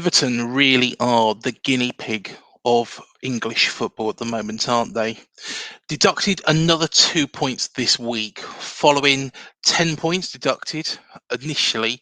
Everton really are the guinea pig of English football at the moment, aren't they? Deducted another 2 points this week, following 10 points deducted initially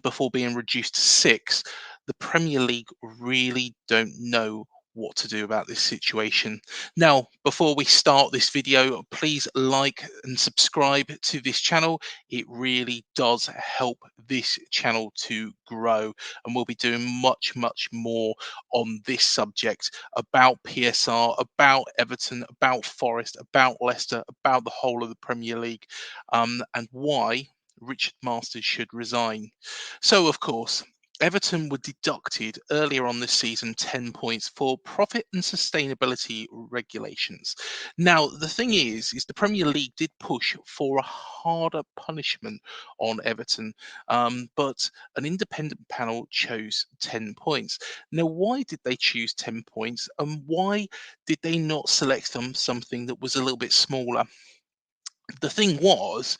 before being reduced to six. The Premier League really don't know what to do about this situation. Now, before we start this video, please like and subscribe to this channel. It really does help this channel to grow, and we'll be doing much more on this subject about PSR, about Everton, about Forest, about Leicester, about the whole of the Premier League, and why Richard Masters should resign. So, of course, Everton were deducted earlier on this season 10 points for profit and sustainability regulations. Now, the thing is the Premier League did push for a harder punishment on Everton, but an independent panel chose 10 points. Now, why did they choose 10 points, and why did they not select something that was a little bit smaller? The thing was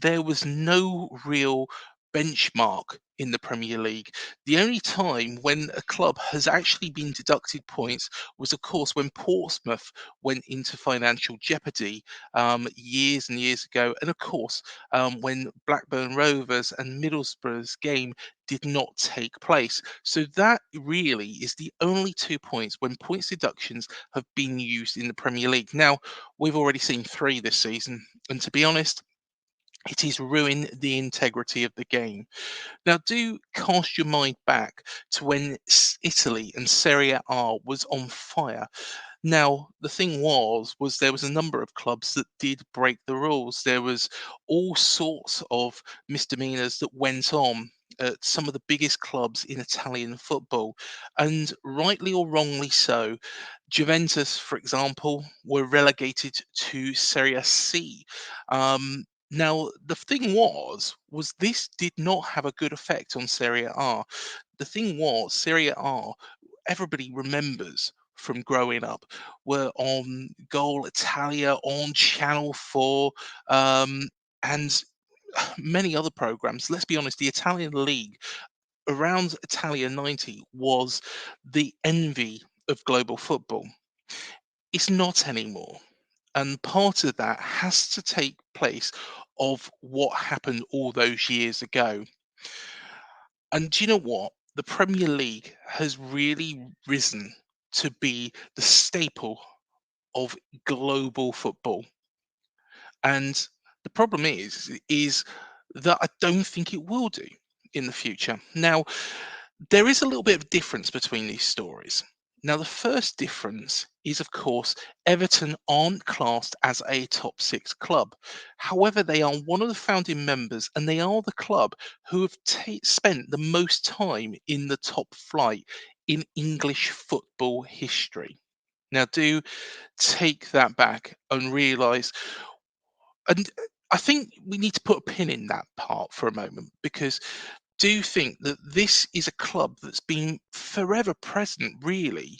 there was no real benchmark in the Premier League. The only time when a club has actually been deducted points was, of course, when Portsmouth went into financial jeopardy years and years ago, and of course, when Blackburn Rovers and Middlesbrough's game did not take place. So that really is the only 2 points when points deductions have been used in the Premier League. Now, we've already seen three this season, and to be honest, it is ruining the integrity of the game. Now, do cast your mind back to when Italy and Serie A was on fire. Now, the thing was there was a number of clubs that did break the rules. There was all sorts of misdemeanors that went on at some of the biggest clubs in Italian football, and rightly or wrongly so. Juventus, for example, were relegated to Serie C. Now, the thing was this did not have a good effect on Serie A. The thing was, Serie A, everybody remembers from growing up, were on Goal Italia, on Channel 4, and many other programs. Let's be honest, the Italian league around Italia 90 was the envy of global football. It's not anymore. And part of that has to take place of what happened all those years ago. And do you know what? The Premier League has really risen to be the staple of global football. And the problem is that I don't think it will do in the future. Now, there is a little bit of difference between these stories. Now, the first difference is, of course, Everton aren't classed as a top six club. However, they are one of the founding members, and they are the club who have spent the most time in the top flight in English football history. Now, do take that back and realise, and I think we need to put a pin in that part for a moment, because do think that this is a club that's been forever present, really,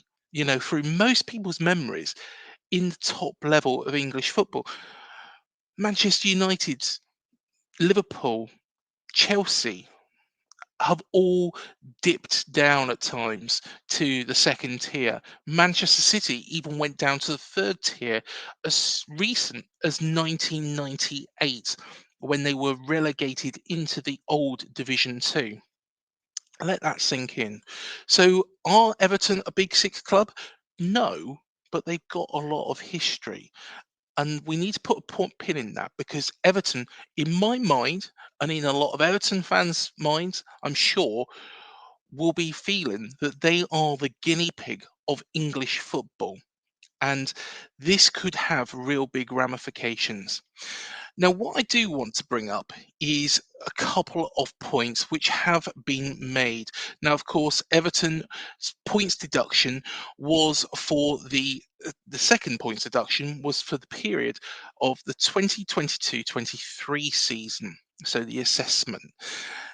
through most people's memories in the top level of English football. Manchester United, Liverpool, Chelsea have all dipped down at times to the second tier. Manchester City even went down to the third tier as recent as 1998 when they were relegated into the old Division 2. Let that sink in. So, are Everton a big six club? No, but they've got a lot of history. And we need to put a pin in that, because Everton, in my mind, and in a lot of Everton fans' minds, I'm sure, will be feeling that they are the guinea pig of English football. And this could have real big ramifications. Now, what I do want to bring up is a couple of points which have been made. Now, of course, Everton's points deduction was for the second points deduction was for the period of the 2022-23 season, so the assessment.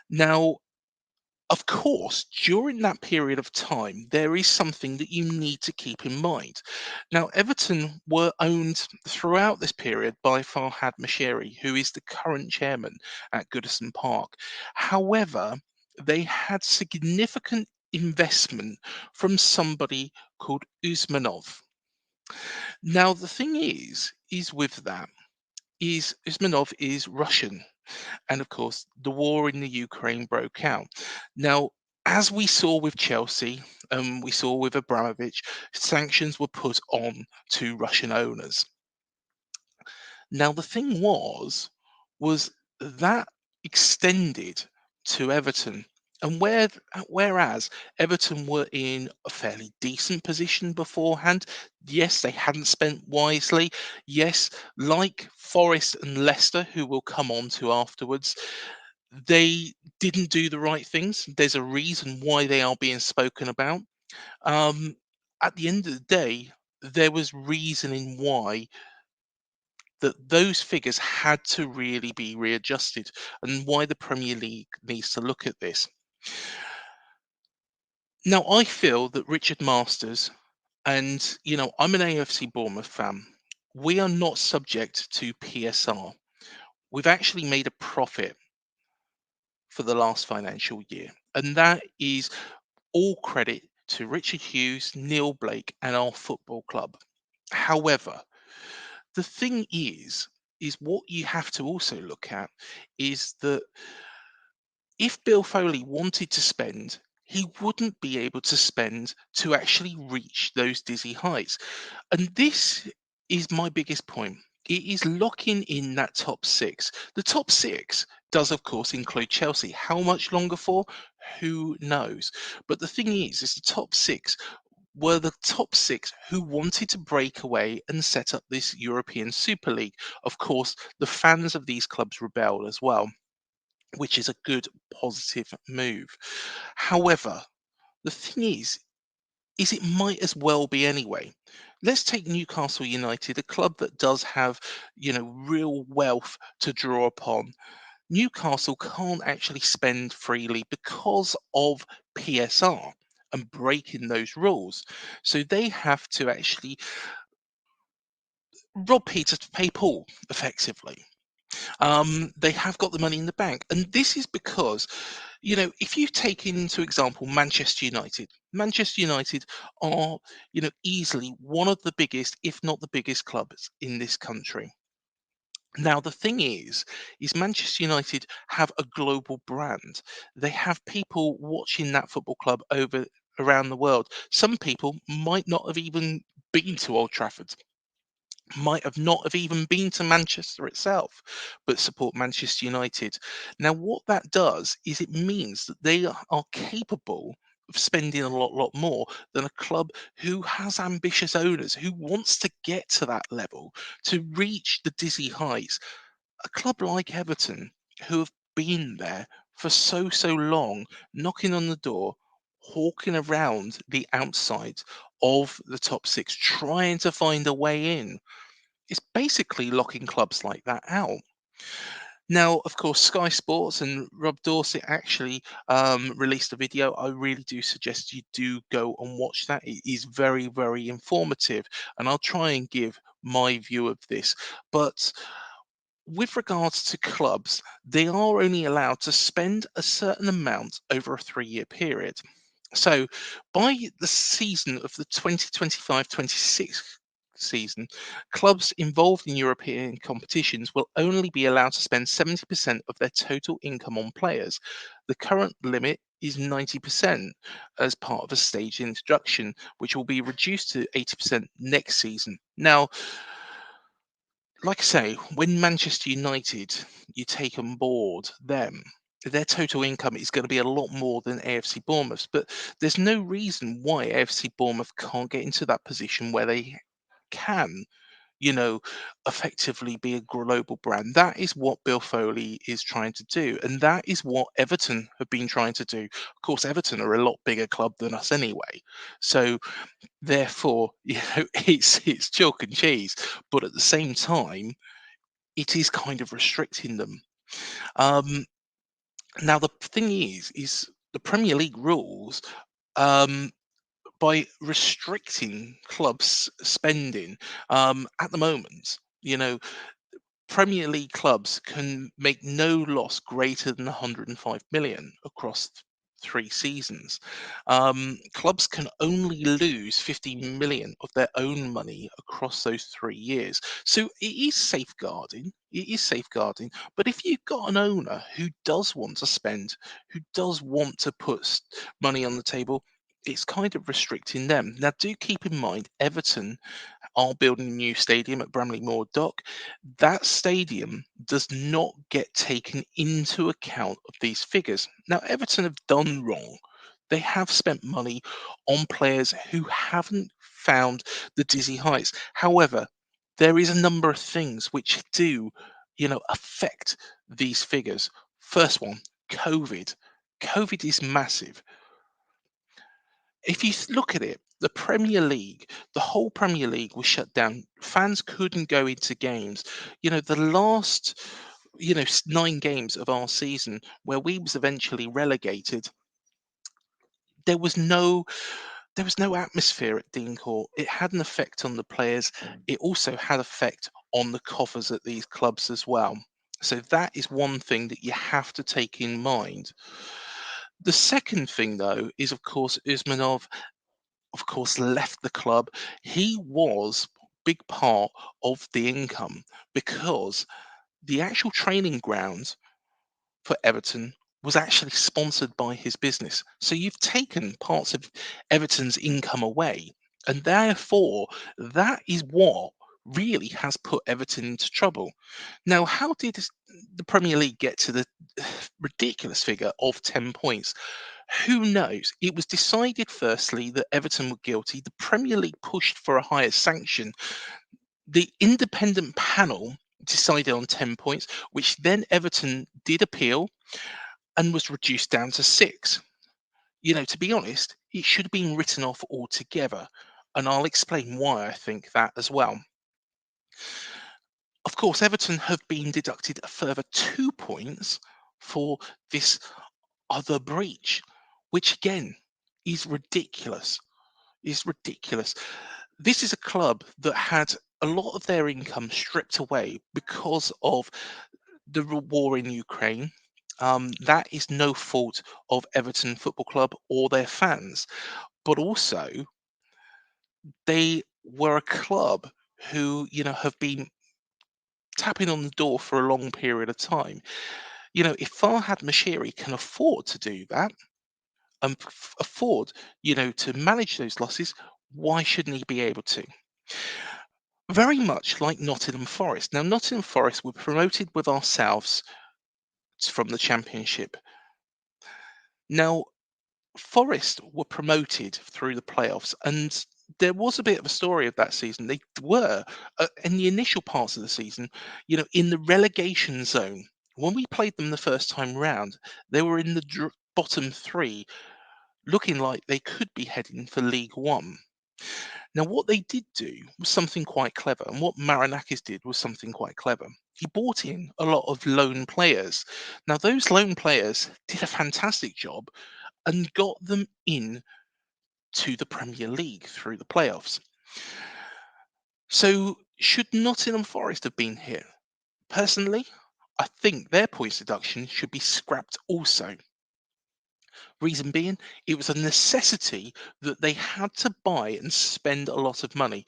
Now, of course, during that period of time, there is something that you need to keep in mind. Now, Everton were owned throughout this period by Farhad Moshiri, who is the current chairman at Goodison Park. However, they had significant investment from somebody called Usmanov. Now, the thing is with that, is Usmanov is Russian. And of course, the war in the Ukraine broke out. Now, as we saw with Chelsea, we saw with Abramovich, sanctions were put on to Russian owners. Now, the thing was that extended to Everton. And whereas Everton were in a fairly decent position beforehand, yes, they hadn't spent wisely. Yes, like Forest and Leicester, who we'll come on to afterwards, they didn't do the right things. There's a reason why they are being spoken about. Um, at the end of the day, there was reasoning why that those figures had to really be readjusted, and why the Premier League needs to look at this. Now, I feel that Richard Masters, and I'm an AFC Bournemouth fan, we are not subject to PSR. We've actually made a profit for the last financial year, and that is all credit to Richard Hughes, Neil Blake, and our football club. However, the thing is what you have to also look at is that if Bill Foley wanted to spend, he wouldn't be able to spend to actually reach those dizzy heights. And this is my biggest point. It is locking in that top six. The top six does, of course, include Chelsea. How much longer for? Who knows? But the thing is the top six were the top six who wanted to break away and set up this European Super League. Of course, the fans of these clubs rebelled as well, which is a good positive move. However, the thing is it might as well be anyway. Let's take Newcastle United, a club that does have, real wealth to draw upon. Newcastle can't actually spend freely because of PSR and breaking those rules. So they have to actually rob Peter to pay Paul, effectively. They have got the money in the bank. And this is because, if you take into example Manchester United are, easily one of the biggest, if not the biggest clubs in this country. Now, the thing is Manchester United have a global brand. They have people watching that football club over around the world. Some people might not have even been to Old Trafford, might have not have even been to Manchester itself, but support Manchester United. Now, what that does is it means that they are capable of spending a lot more than a club who has ambitious owners, who wants to get to that level, to reach the dizzy heights. A club like Everton, who have been there for so long, knocking on the door, hawking around the outside of the top six, trying to find a way in. It's basically locking clubs like that out. Now, of course, Sky Sports and Rob Dorsett actually released a video. I really do suggest you do go and watch that. It is very informative, and I'll try and give my view of this. But with regards to clubs, they are only allowed to spend a certain amount over a 3-year period. So by the season of the 2025-26 season, clubs involved in European competitions will only be allowed to spend 70% of their total income on players. The current limit is 90% as part of a staged introduction, which will be reduced to 80% next season. Now, like I say, when Manchester United, you take on board them, their total income is going to be a lot more than AFC Bournemouth's. But there's no reason why AFC Bournemouth can't get into that position where they can, you know, effectively be a global brand. That is what Bill Foley is trying to do. And that is what Everton have been trying to do. Of course, Everton are a lot bigger club than us anyway. So therefore, it's chalk and cheese. But at the same time, it is kind of restricting them. Um, now the thing is the Premier League rules, um, by restricting clubs spending, at the moment, Premier League clubs can make no loss greater than 105 million across 3 seasons. Clubs can only lose 50 million of their own money across those 3 years. So it is safeguarding. It is safeguarding. But if you've got an owner who does want to spend, who does want to put money on the table, it's kind of restricting them. Now, do keep in mind, Everton are building a new stadium at Bramley Moor Dock. That stadium does not get taken into account of these figures. Now, Everton have done wrong. They have spent money on players who haven't found the dizzy heights. However, there is a number of things which do, affect these figures. First one, COVID. COVID is massive. If you look at it, the Premier League, the whole Premier League was shut down. Fans couldn't go into games. The last, 9 games of our season where we was eventually relegated, there was no there was no atmosphere at Dean Court. It had an effect on the players. It also had effect on the coffers at these clubs as well. So that is one thing that you have to take in mind. The second thing, though, is of course Usmanov of course, left the club. He was big part of the income because the actual training ground for Everton was actually sponsored by his business. So you've taken parts of Everton's income away, and therefore that is what really has put Everton into trouble. Now, how did the Premier League get to the ridiculous figure of 10 points? Who knows? It was decided firstly that Everton were guilty. The Premier League pushed for a higher sanction. The independent panel decided on 10 points, which then Everton did appeal and was reduced down to 6. To be honest, it should have been written off altogether. And I'll explain why I think that as well. Of course, Everton have been deducted a further 2 points for this other breach, which again is ridiculous. Is ridiculous. This is a club that had a lot of their income stripped away because of the war in Ukraine. That is no fault of Everton Football Club or their fans, but also they were a club who have been tapping on the door for a long period of time. If Farhad Mashiri can afford to do that and afford, to manage those losses, why shouldn't he be able to? Very much like Nottingham Forest. Now, Nottingham Forest were promoted with ourselves from the Championship. Now, Forest were promoted through the playoffs, and there was a bit of a story of that season. They were in the initial parts of the season, in the relegation zone. When we played them the first time round, they were in the bottom three, looking like they could be heading for League One. Now, what they did do was something quite clever, and what Marinakis did was something quite clever. He brought in a lot of loan players. Now, those loan players did a fantastic job and got them in to the Premier League through the playoffs. So, should Nottingham Forest have been here? Personally, I think their points deduction should be scrapped also. Reason being, it was a necessity that they had to buy and spend a lot of money.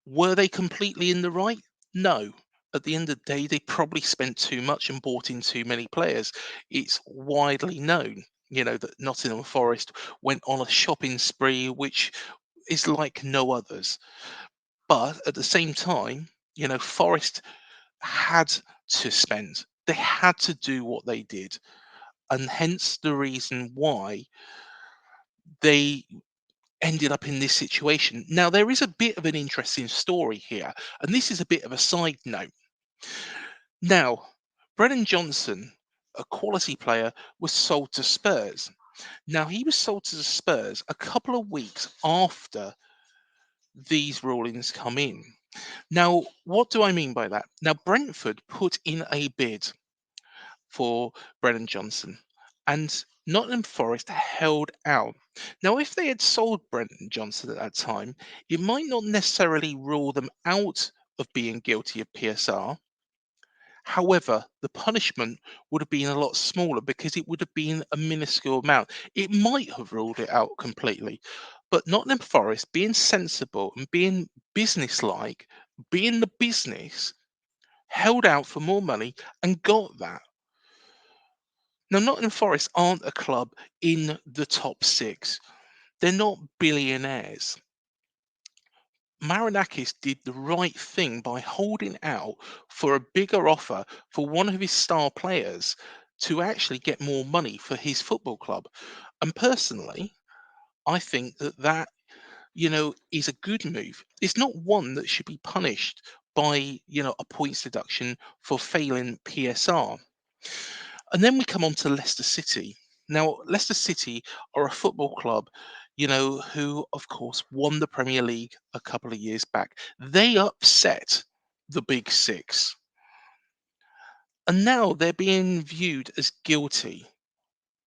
Were they completely in the right? No. At the end of the day, they probably spent too much and bought in too many players. It's widely known, that Nottingham Forest went on a shopping spree which is like no others. But at the same time, Forest had to spend. They had to do what they did. And hence the reason why they ended up in this situation. Now, there is a bit of an interesting story here, and this is a bit of a side note. Now, Brennan Johnson, a quality player, was sold to Spurs. Now, he was sold to the Spurs a couple of weeks after these rulings come in. Now, what do I mean by that? Now, Brentford put in a bid for Brennan Johnson, and Nottingham Forest held out. Now, if they had sold Brennan Johnson at that time, it might not necessarily rule them out of being guilty of PSR. However, the punishment would have been a lot smaller because it would have been a minuscule amount. It might have ruled it out completely, but Nottingham Forest, being sensible and being businesslike, being the business, held out for more money and got that. Now, Nottingham Forest aren't a club in the top six. They're not billionaires. Marinakis did the right thing by holding out for a bigger offer for one of his star players to actually get more money for his football club. And personally, I think that is a good move. It's not one that should be punished by a points deduction for failing PSR. And then we come on to Leicester City. Now, Leicester City are a football club who, of course, won the Premier League a couple of years back. They upset the Big Six. And now they're being viewed as guilty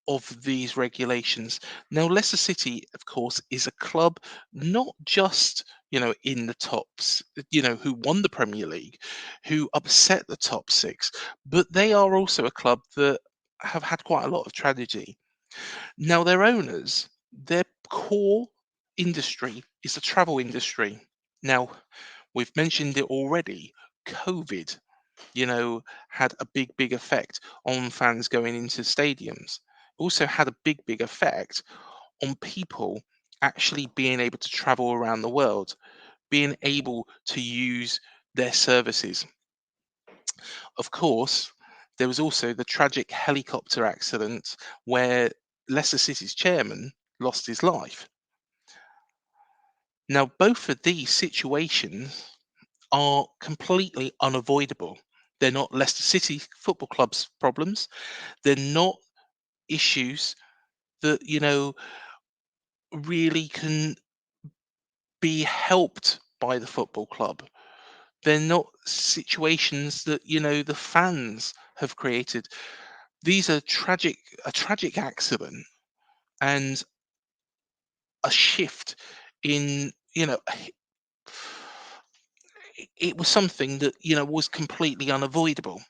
of these regulations. Now, Leicester City, of course, is a club not just in the tops who won the Premier League, who upset the top six, but they are also a club that have had quite a lot of tragedy. Now, their owners, their core industry is the travel industry. Now, we've mentioned it already. COVID had a big effect on fans going into stadiums. Also had a big effect on people actually being able to travel around the world, being able to use their services. Of course, there was also the tragic helicopter accident where Leicester City's chairman lost his life. Now, both of these situations are completely unavoidable. They're not Leicester City Football Club's problems. They're not issues that really can be helped by the football club. They're not situations that the fans have created. These are a tragic accident and a shift in it was something that was completely unavoidable.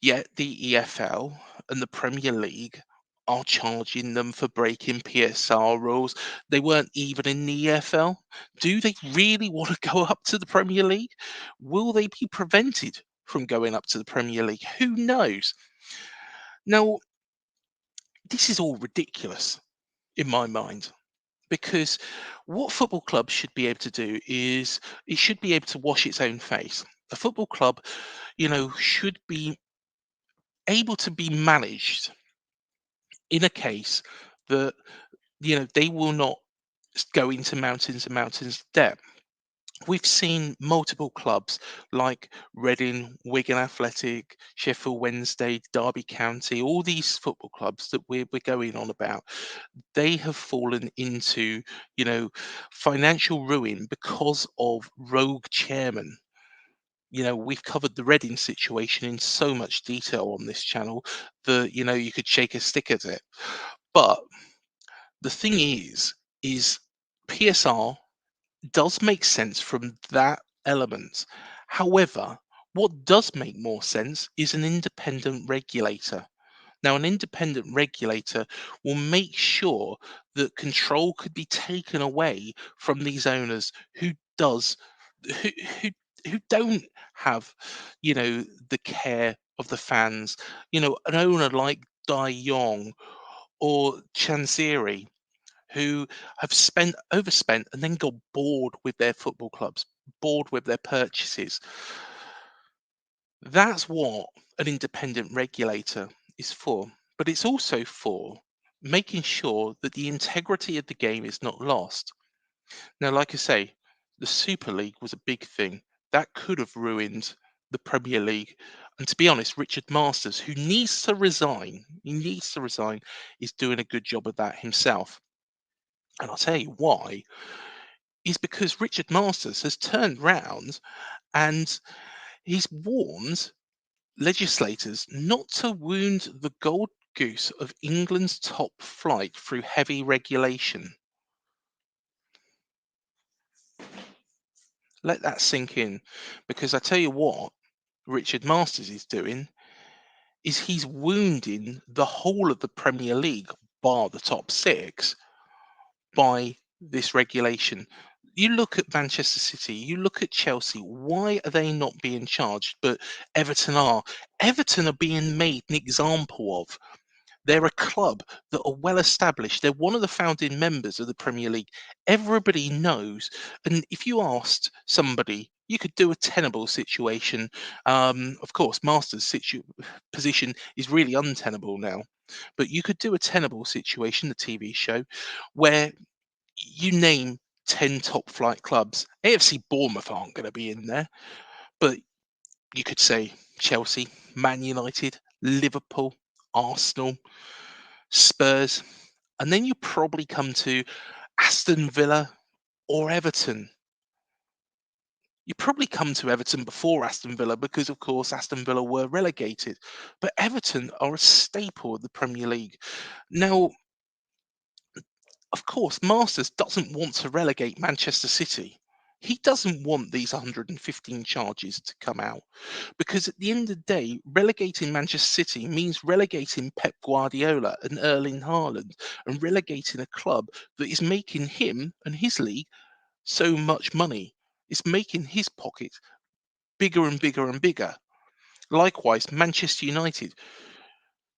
Yet the EFL and the Premier League are charging them for breaking PSR rules. They weren't even in the EFL. Do they really want to go up to the Premier League? Will they be prevented from going up to the Premier League? Who knows? Now, this is all ridiculous in my mind because what football clubs should be able to do is it should be able to wash its own face. A football club should be able to be managed in a case that they will not go into mountains and mountains of debt. We've seen multiple clubs like Reading, Wigan Athletic, Sheffield Wednesday, Derby County, all these football clubs that we're going on about. They have fallen into financial ruin because of rogue chairmen. We've covered the Reading situation in so much detail on this channel that you could shake a stick at it. But the thing is PSR does make sense from that element. However, what does make more sense is an independent regulator. Now, an independent regulator will make sure that control could be taken away from these owners does who who who don't have the care of the fans. An owner like Dai Yong or Chansiri who have spent overspent and then got bored with their football clubs, bored with their purchases. That's what an independent regulator is for. But it's also for making sure that the integrity of the game is not lost. Now, like I say, the Super League was a big thing. That could have ruined the Premier League. And to be honest, Richard Masters, who needs to resign, is doing a good job of that himself. And I'll tell you why, is because Richard Masters has turned round and he's warned legislators not to wound the gold goose of England's top flight through heavy regulation. Let that sink in, because I tell you what, Richard Masters is doing is he's wounding the whole of the Premier League, bar the top six, by this regulation. You look at Manchester City, you look at Chelsea, why are they not being charged? But Everton are. Everton are being made an example of. They're a club that are well established. They're one of the founding members of the Premier League. Everybody knows. And if you asked somebody, you could do a tenable situation. Of course, position is really untenable now. But you could do a tenable situation, the TV show, where you name 10 top flight clubs. AFC Bournemouth aren't going to be in there, but you could say Chelsea, Man United, Liverpool, Arsenal, Spurs, and then you probably come to Aston Villa or Everton. You probably come to Everton before Aston Villa because, of course, Aston Villa were relegated. But Everton are a staple of the Premier League. Now, of course, Masters doesn't want to relegate Manchester City. He doesn't want these 115 charges to come out because at the end of the day, relegating Manchester City means relegating Pep Guardiola and Erling Haaland and relegating a club that is making him and his league so much money. It's making his pocket bigger and bigger and bigger. Likewise, Manchester United.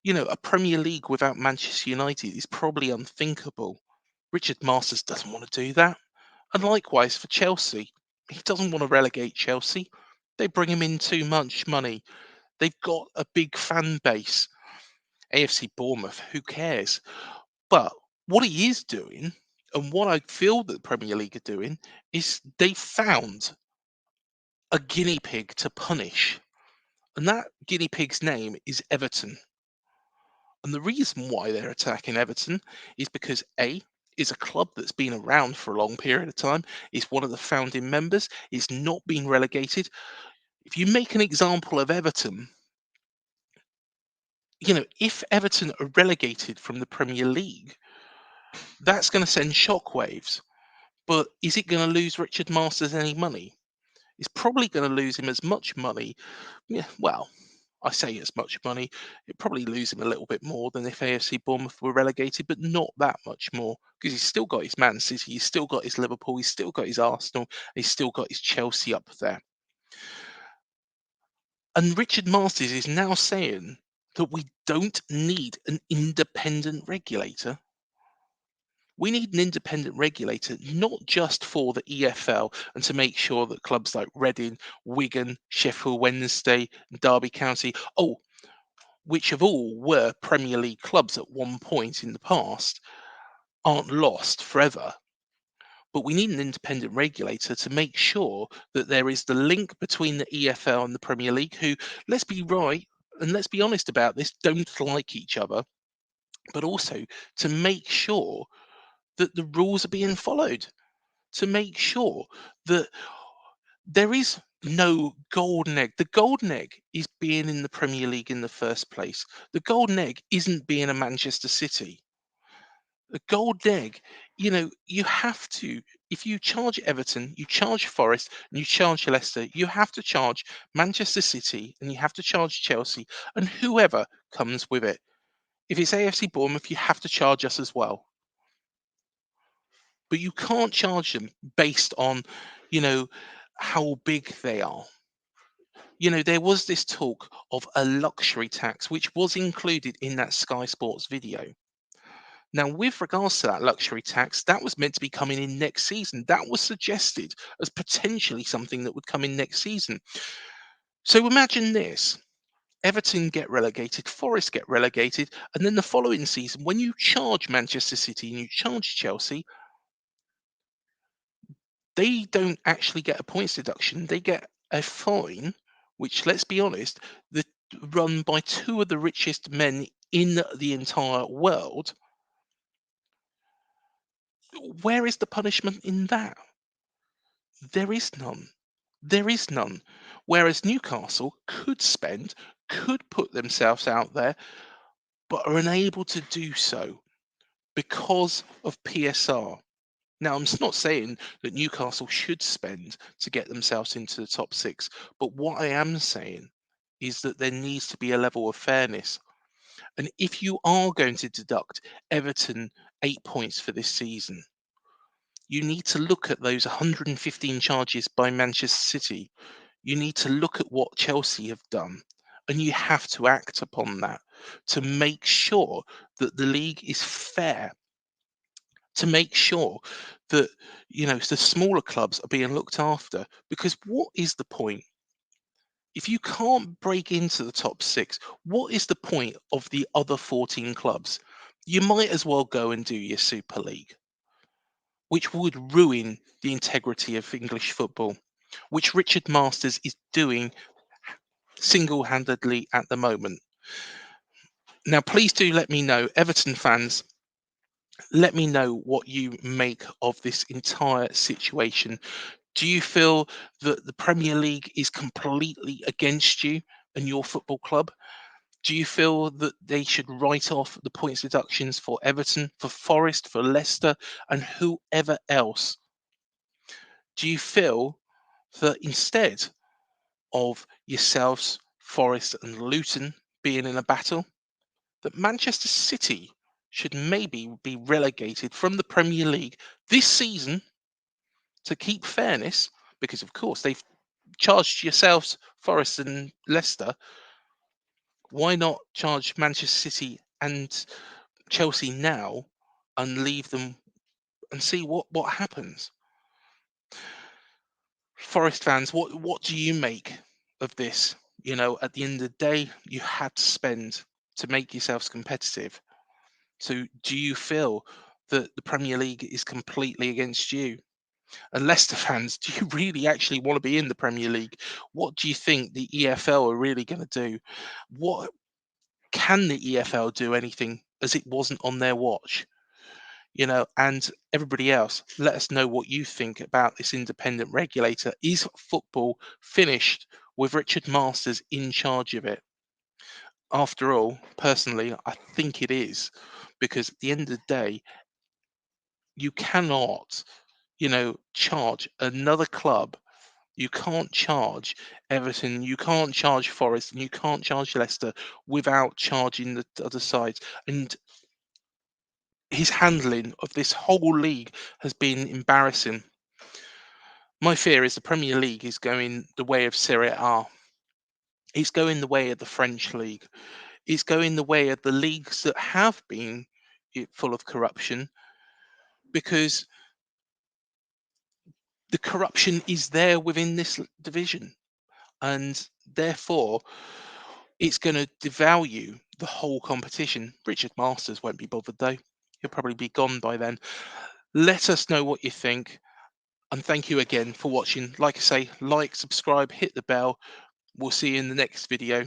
A Premier League without Manchester United is probably unthinkable. Richard Masters doesn't want to do that. And likewise for Chelsea, he doesn't want to relegate Chelsea. They bring him in too much money. They've got a big fan base. AFC Bournemouth, who cares? But what he is doing, and what I feel that the Premier League are doing, is they found a guinea pig to punish. And that guinea pig's name is Everton. And the reason why they're attacking Everton is because A, is a club that's been around for a long period of time, is one of the founding members, is not being relegated. If you make an example of Everton, if Everton are relegated from the Premier League, that's going to send shockwaves. But is it going to lose Richard Masters any money? It's probably going to lose him as much money. Yeah, well, I say as much money. It probably lose him a little bit more than if AFC Bournemouth were relegated, but not that much more because he's still got his Man City, he's still got his Liverpool, he's still got his Arsenal, he's still got his Chelsea up there. And Richard Masters is now saying that we don't need an independent regulator. We need an independent regulator, not just for the EFL and to make sure that clubs like Reading, Wigan, Sheffield Wednesday, Derby County, which of all were Premier League clubs at one point in the past, aren't lost forever. But we need an independent regulator to make sure that there is the link between the EFL and the Premier League, who, let's be right and let's be honest about this, don't like each other, but also to make sure that the rules are being followed, to make sure that there is no golden egg. The golden egg is being in the Premier League in the first place. The golden egg isn't being a Manchester City. The golden egg, you have to, if you charge Everton, you charge Forest, and you charge Leicester, you have to charge Manchester City, and you have to charge Chelsea, and whoever comes with it. If it's AFC Bournemouth, you have to charge us as well. But you can't charge them based on, how big they are. There was this talk of a luxury tax, which was included in that Sky Sports video. Now, with regards to that luxury tax, that was meant to be coming in next season. That was suggested as potentially something that would come in next season. So imagine this. Everton get relegated, Forest get relegated, and then the following season, when you charge Manchester City and you charge Chelsea, they don't actually get a points deduction. They get a fine, which, let's be honest, run by two of the richest men in the entire world. Where is the punishment in that? There is none. There is none. Whereas Newcastle could put themselves out there, but are unable to do so because of PSR. Now, I'm not saying that Newcastle should spend to get themselves into the top six, but what I am saying is that there needs to be a level of fairness. And if you are going to deduct Everton 8 points for this season, you need to look at those 115 charges by Manchester City. You need to look at what Chelsea have done, and you have to act upon that to make sure that the league is fair, to make sure that the smaller clubs are being looked after. Because what is the point if you can't break into the top six? What is the point of the other 14 clubs? You might as well go and do your Super League, which would ruin the integrity of English football, which Richard Masters is doing single-handedly at the moment. Now, please do let me know, Everton fans, let me know what you make of this entire situation. Do you feel that the Premier League is completely against you and your football club? Do you feel that they should write off the points deductions for Everton, for Forest, for Leicester, and whoever else? Do you feel that instead of yourselves, Forest, and Luton being in a battle, that Manchester City should maybe be relegated from the Premier League this season to keep fairness? Because, of course, they've charged yourselves, Forest, and Leicester. Why not charge Manchester City and Chelsea now and leave them and see what happens? Forest fans, what do you make of this? At the end of the day, you had to spend to make yourselves competitive. So do you feel that the Premier League is completely against you? And Leicester fans, do you really actually want to be in the Premier League? What do you think the EFL are really going to do? What can the EFL do anything, as it wasn't on their watch? And everybody else, let us know what you think about this independent regulator. Is football finished with Richard Masters in charge of it? After all, personally, I think it is, because at the end of the day, you cannot, charge another club. You can't charge Everton, you can't charge Forest, and you can't charge Leicester without charging the other sides. And his handling of this whole league has been embarrassing. My fear is the Premier League is going the way of Serie A. It's going the way of the French league. It's going the way of the leagues that have been full of corruption, because the corruption is there within this division, and therefore it's going to devalue the whole competition. Richard Masters won't be bothered though. He'll probably be gone by then. Let us know what you think. And thank you again for watching. Like I say, like, subscribe, hit the bell. We'll see you in the next video.